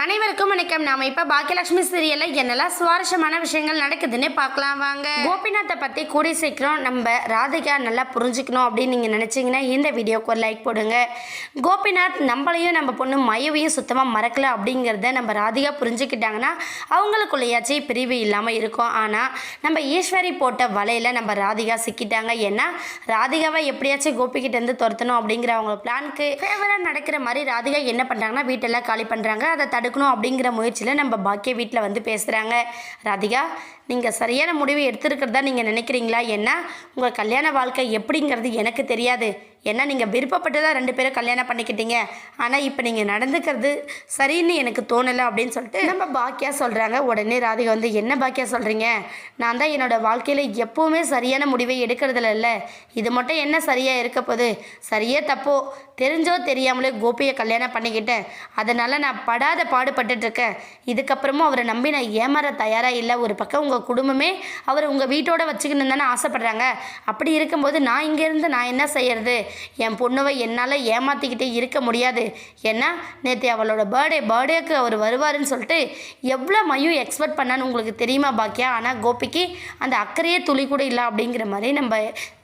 அனைவருக்கும் வணக்கம். நாம இப்ப பாக்கியலட்சுமி சீரியல்ல என்னெல்லாம் சுவாரஸ்யமான விஷயங்கள் நடக்குதுன்னு பார்க்கலாம் வாங்க. கோபிநாத்தை பத்தி கூடி சீக்கிரம் நம்ம ராதிகா நல்லா புரிஞ்சுக்கணும் அப்படின்னு நீங்க நினைச்சீங்கன்னா இந்த வீடியோக்கு ஒரு லைக் போடுங்க. கோபிநாத் நம்மளையும் நம்ம பொண்ணு மயுவையும் சுத்தமா மறக்கல அப்படிங்கிறத நம்ம ராதிகா புரிஞ்சுக்கிட்டாங்கன்னா அவங்களுக்குள்ளேயாச்சும் பிரிவு இல்லாம இருக்கும். ஆனா நம்ம ஈஸ்வரி போட்ட வலையில நம்ம ராதிகா சிக்கிட்டாங்க. ஏன்னா ராதிகாவை எப்படியாச்சும் கோபிக்கிட்ட இருந்து துரத்தணும் அப்படிங்கிற அவங்க பிளானுக்கு ஃபேவரா நடக்கிற மாதிரி ராதிகா என்ன பண்றாங்கன்னா வீட்டெல்லாம் காலி பண்றாங்க. அதை தடுக்கணும் அப்படிங்கிற முயற்சியில் நம்ம பாக்கிய வீட்டில் வந்து பேசுகிறாங்க. ராதிகா, நீங்கள் சரியான முடிவு எடுத்துருக்கிறதா நீங்கள் நினைக்கிறீங்களா? ஏன்னா உங்கள் கல்யாண வாழ்க்கை எப்படிங்கிறது எனக்கு தெரியாது. ஏன்னா நீங்கள் விருப்பப்பட்டு தான் 2 பேரும் கல்யாணம் பண்ணிக்கிட்டீங்க. ஆனால் இப்போ நீங்கள் நடந்துக்கிறது சரின்னு எனக்கு தோணலை அப்படின்னு சொல்லிட்டு நம்ம பாக்கியா சொல்கிறாங்க. உடனே ராதிகா வந்து, என்ன பாக்கியா சொல்கிறீங்க? நான் தான் என்னோடய வாழ்க்கையில் எப்போவுமே சரியான முடிவை எடுக்கிறதுல இல்லை. இது மட்டும் என்ன சரியாக இருக்க போகுது? சரியே தப்போ தெரிஞ்சோ தெரியாமலே கோபியை கல்யாணம் பண்ணிக்கிட்டேன். அதனால் நான் படாத பாடுபட்டுட்ருக்கேன். இதுக்கப்புறமும் அவரை நம்பி நான் ஏமாற தயாராக இல்லை. ஒரு பக்கம் உங்கள் குடும்பமே அவர் உங்கள் வீட்டோட வச்சுக்கணுன்னு தானே ஆசைப்பட்றாங்க. அப்படி இருக்கும்போது நான் இங்கேருந்து நான் என்ன செய்யறது? என் பொண்ணுவை என்னால் ஏமாற்றிக்கிட்டே இருக்க முடியாது. ஏன்னா நேற்று அவளோட பர்த்டேக்கு அவர் வருவாருன்னு சொல்லிட்டு எவ்வளோ மயு எக்ஸ்பெக்ட் பண்ணான்னு உங்களுக்கு தெரியுமா பாக்கியா? ஆனால் கோபிக்கு அந்த அக்கறையே துளி கூட இல்லை அப்படிங்கிற மாதிரி நம்ம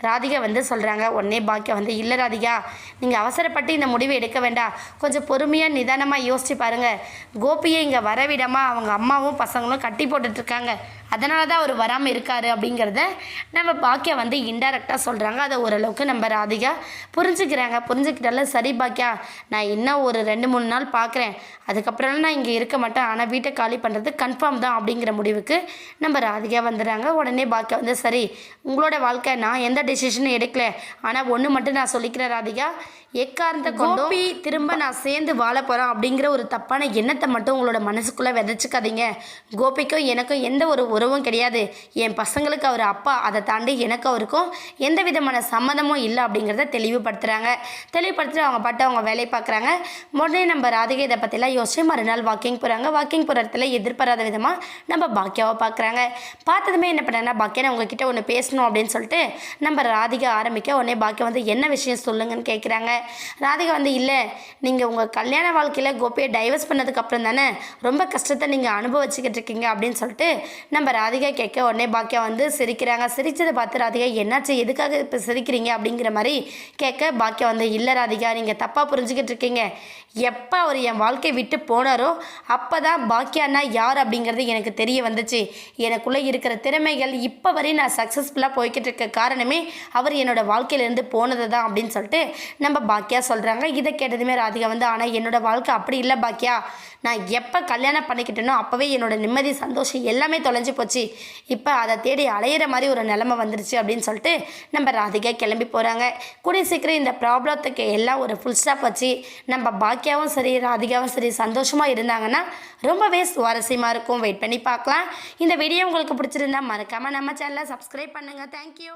ராதிகா வந்து சொல்கிறாங்க. உடனே பாக்கியா வந்து, இல்லை ராதிகா, நீங்கள் அவசரப்பட்டு இந்த முடிவை எடுக்க வேண்டாம். கொஞ்சம் பொறுமையாக நிதானமாக யோசிச்சு பாருங்கள். கோபியை இங்கே வரவிடாமல் அவங்க அம்மாவும் பசங்களும் கட்டி போட்டுட்ருக்காங்க. அதனால தான் அவர் வராமல் இருக்கார் அப்படிங்கிறத நம்ம பாக்கியா வந்து இன்டைரக்டாக சொல்கிறாங்க. அதை ஓரளவுக்கு நம்ம ராதிகா புரிஞ்சுக்கிட்டால சரி பாக்கியா, நான் இன்னும் ஒரு 2-3 நாள் பார்க்குறேன். அதுக்கப்புறம் நான் இங்கே இருக்க மாட்டேன். ஆனால் வீட்டை காலி பண்ணுறது கன்ஃபார்ம் தான் அப்படிங்கிற முடிவுக்கு நம்ம ராதிகா வந்துடுறாங்க. உடனே பாக்கியா வந்து, சரி உங்களோட வாழ்க்கை, நான் எந்த டெசிஷனும் எடுக்கல. ஆனால் ஒன்று மட்டும் நான் சொல்லிக்கிறேன் ராதிகா, எக்காரணத்தை கோபி திரும்ப நான் சேர்ந்து வாழ போகிறேன் அப்படிங்கிற ஒரு தப்பான எண்ணத்தை மட்டும் உங்களோட மனசுக்குள்ளே விதைச்சிக்காதீங்க. கோபிக்கும் எனக்கும் எந்த ஒரு உறவும் கிடையாது. என் பசங்களுக்கு அவர் அப்பா. அதை தாண்டி எனக்கு அவருக்கும் எந்த விதமான சம்மதமும் இல்லை அப்படிங்கிறத தெளிவுபடுத்திட்டு அவங்க பாட்டு அவங்க வேலையை பார்க்குறாங்க. உடனே நம்ம ராதிகா இதை பற்றிலாம் யோசிச்சு மறுநாள் வாக்கிங் போகிறாங்க. வாக்கிங் போகிற இடத்துல எதிர்பாராத விதமாக நம்ம பாக்கியாவை பார்க்குறாங்க. பார்த்ததுமே என்ன பண்ணாங்கன்னா, பாக்கியா நான் உங்ககிட்ட ஒன்று பேசணும் அப்படின்னு சொல்லிட்டு நம்ம ராதிகா ஆரம்பிக்க, உடனே பாக்கியா வந்து, என்ன விஷயம் சொல்லுங்கன்னு கேட்குறாங்க. ராதிகா வந்து, இல்லை நீங்கள் உங்கள் கல்யாண வாழ்க்கையில் கோபியை டைவர்ஸ் பண்ணதுக்கு அப்புறம் தானே ரொம்ப கஷ்டத்தை நீங்கள் அனுபவிச்சுக்கிட்டு இருக்கீங்க அப்படின்னு சொல்லிட்டு நம்ம ராதிகா கேட்க, உடனே பாக்கியா வந்து சிரிக்கிறாங்க. சிரிச்சதை பார்த்து ராதிகா, என்னாச்சு, எதுக்காக இப்போ சிரிக்கிறீங்க அப்படிங்கிற மாதிரி கேட்க, பாக்கியா வந்து, இல்லை ராதிகா, நீங்கள் தப்பாக புரிஞ்சுக்கிட்டு இருக்கீங்க. எப்போ அவர் என் வாழ்க்கை விட்டு போனாரோ அப்போ தான் பாக்கியானா யார் அப்படிங்கிறது எனக்கு தெரிய வந்துச்சு. எனக்குள்ளே இருக்கிற திறமைகள் இப்போ வரையும் நான் சக்ஸஸ்ஃபுல்லாக போய்கிட்டு இருக்க காரணமே அவர் என்னோட வாழ்க்கையிலேருந்து போனது தான் அப்படின்னு சொல்லிட்டு நம்ம பாக்கியா சொல்கிறாங்க. இதை கேட்டதுமே ராதிகா வந்து, ஆனால் என்னோட வாழ்க்கை அப்படி இல்லை பாக்கியா. நான் எப்போ கல்யாணம் பண்ணிக்கிட்டேனோ அப்போவே என்னோட நிம்மதி சந்தோஷம் எல்லாமே தொலைஞ்சு போச்சு. இப்போ அதை தேடி அலையிற மாதிரி ஒரு நிலைமை வந்துருச்சு அப்படின்னு சொல்லிட்டு நம்ம ராதிகா கிளம்பி போகிறாங்க. கூடிய சீக்கிரம் இந்த ப்ராப்ளத்துக்கு எல்லாம் ஒரு ஃபுல் ஸ்டாப் வச்சு நம்ம பாக்கியாவும் சரி ராதிகாவும் சரி சந்தோஷமாக இருந்தாங்கன்னா ரொம்பவே சுவாரஸ்யமாக இருக்கும். வெயிட் பண்ணி பார்க்கலாம். இந்த வீடியோ உங்களுக்கு பிடிச்சிருந்தா மறக்காமல் நம்ம சேனலை சப்ஸ்கிரைப் பண்ணுங்கள். தேங்க்யூ.